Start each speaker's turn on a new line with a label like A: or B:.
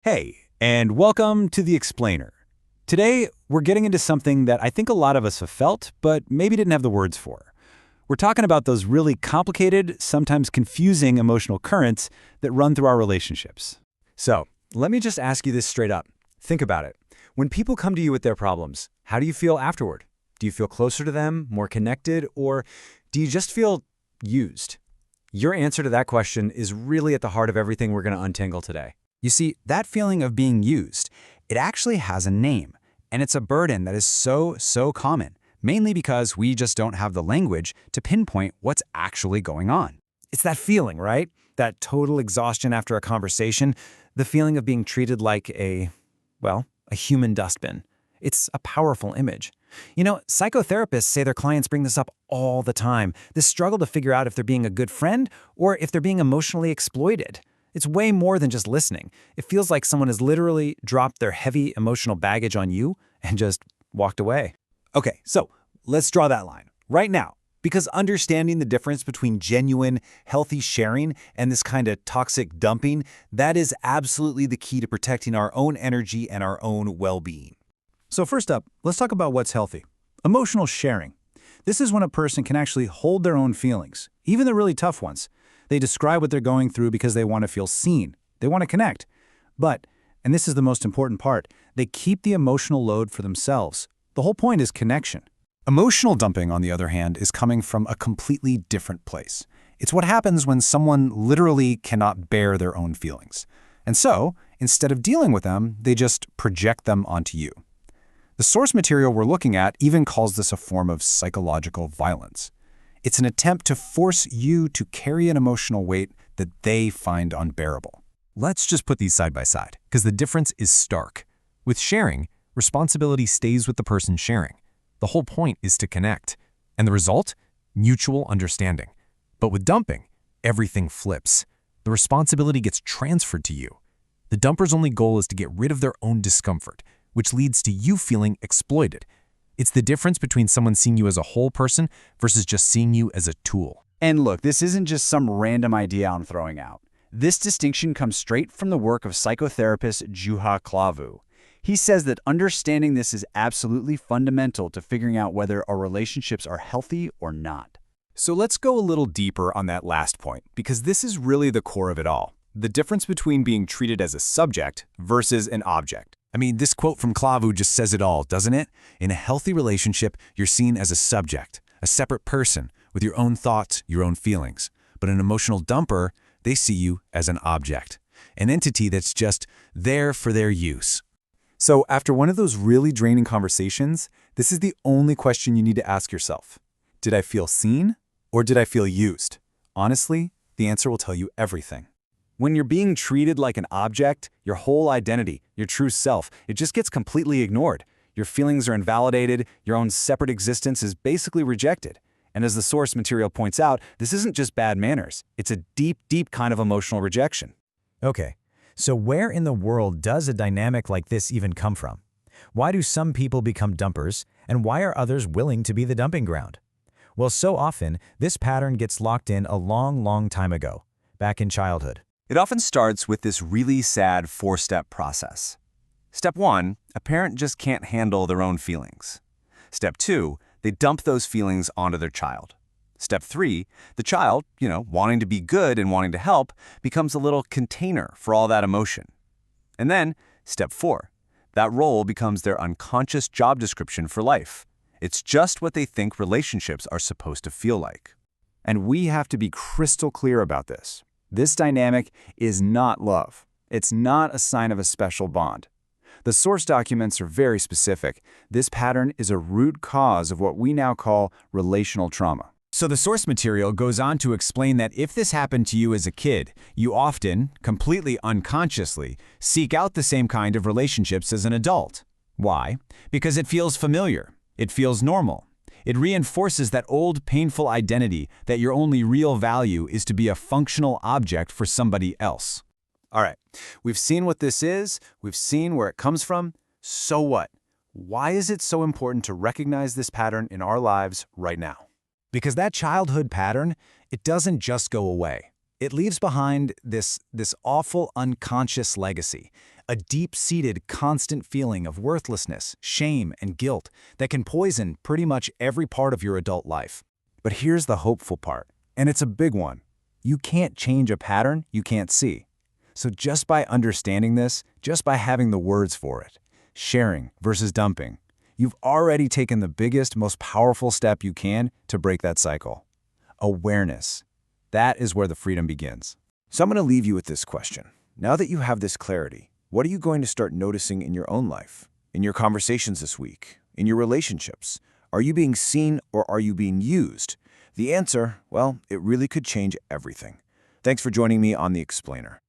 A: Hey, and welcome to The Explainer. Today, we're getting into something that I think a lot of us have felt, but maybe didn't have the words for. We're talking about those really complicated, sometimes confusing emotional currents that run through our relationships.
B: So, let me just ask you this straight up. Think about it. When people come to you with their problems, how do you feel afterward? Do you feel closer to them, more connected, or do you just feel used? Your answer to that question is really at the heart of everything we're going to untangle today.
C: You see, that feeling of being used, it actually has a name, and it's a burden that is so common, mainly because we just don't have the language to pinpoint what's actually going on.
B: It's that feeling, right? That total exhaustion after a conversation, the feeling of being treated like a human dustbin. It's a powerful image. You know, psychotherapists say their clients bring this up all the time, this struggle to figure out if they're being a good friend or if they're being emotionally exploited. It's way more than just listening. It feels like someone has literally dropped their heavy emotional baggage on you and just walked away.
A: Okay, so let's draw that line right now, because understanding the difference between genuine, healthy sharing and this kind of toxic dumping, that is absolutely the key to protecting our own energy and our own well-being.
D: So first up, let's talk about what's healthy. Emotional sharing. This is when a person can actually hold their own feelings, even the really tough ones. They describe what they're going through because they want to feel seen. They want to connect. But, and this is the most important part, they keep the emotional load for themselves. The whole point is connection.
C: Emotional dumping, on the other hand, is coming from a completely different place. It's what happens when someone literally cannot bear their own feelings. And so, instead of dealing with them, they just project them onto you. The source material we're looking at even calls this a form of psychological violence. It's an attempt to force you to carry an emotional weight that they find unbearable. Let's just put these side by side, because the difference is stark. With sharing, responsibility stays with the person sharing. The whole point is to connect. And the result? Mutual understanding. But with dumping, everything flips. The responsibility gets transferred to you. The dumper's only goal is to get rid of their own discomfort, which leads to you feeling exploited. It's the difference between someone seeing you as a whole person versus just seeing you as a tool.
D: And look, this isn't just some random idea I'm throwing out. This distinction comes straight from the work of psychotherapist Juha Klaavu. He says that understanding this is absolutely fundamental to figuring out whether our relationships are healthy or not.
A: So let's go a little deeper on that last point, because this is really the core of it all. The difference between being treated as a subject versus an object.
C: I mean, this quote from Klaavu just says it all, doesn't it? In a healthy relationship, you're seen as a subject, a separate person with your own thoughts, your own feelings. But an emotional dumper, they see you as an object, an entity that's just there for their use.
A: So after one of those really draining conversations, this is the only question you need to ask yourself. Did I feel seen or did I feel used? Honestly, the answer will tell you everything. When you're being treated like an object, your whole identity, your true self, it just gets completely ignored. Your feelings are invalidated, your own separate existence is basically rejected. And as the source material points out, this isn't just bad manners. It's a deep kind of emotional rejection.
B: Okay, so where in the world does a dynamic like this even come from? Why do some people become dumpers, and why are others willing to be the dumping ground? Well, so often, this pattern gets locked in a long time ago, back in childhood.
A: It often starts with this really sad four-step process. Step 1, a parent just can't handle their own feelings. Step 2, they dump those feelings onto their child. Step 3, the child, wanting to be good and wanting to help, becomes a little container for all that emotion. And then, Step 4, that role becomes their unconscious job description for life. It's just what they think relationships are supposed to feel like. And we have to be crystal clear about this. This dynamic is not love. It's not a sign of a special bond. The source documents are very specific. This pattern is a root cause of what we now call relational trauma.
C: So the source material goes on to explain that if this happened to you as a kid, you often, completely unconsciously, seek out the same kind of relationships as an adult. Why? Because it feels familiar. It feels normal. It reinforces that old, painful identity that your only real value is to be a functional object for somebody else.
A: All right, we've seen what this is, we've seen where it comes from. So what? Why is it so important to recognize this pattern in our lives right now?
C: Because that childhood pattern, it doesn't just go away. It leaves behind this awful unconscious legacy,
D: a deep-seated, constant feeling of worthlessness, shame, and guilt that can poison pretty much every part of your adult life.
C: But here's the hopeful part, and it's a big one. You can't change a pattern you can't see. So just by understanding this, just by having the words for it, sharing versus dumping, you've already taken the biggest, most powerful step you can to break that cycle. Awareness. That is where the freedom begins. So I'm going to leave you with this question. Now that you have this clarity, what are you going to start noticing in your own life, in your conversations this week, in your relationships? Are you being seen or are you being used? The answer, well, it really could change everything. Thanks for joining me on The Explainer.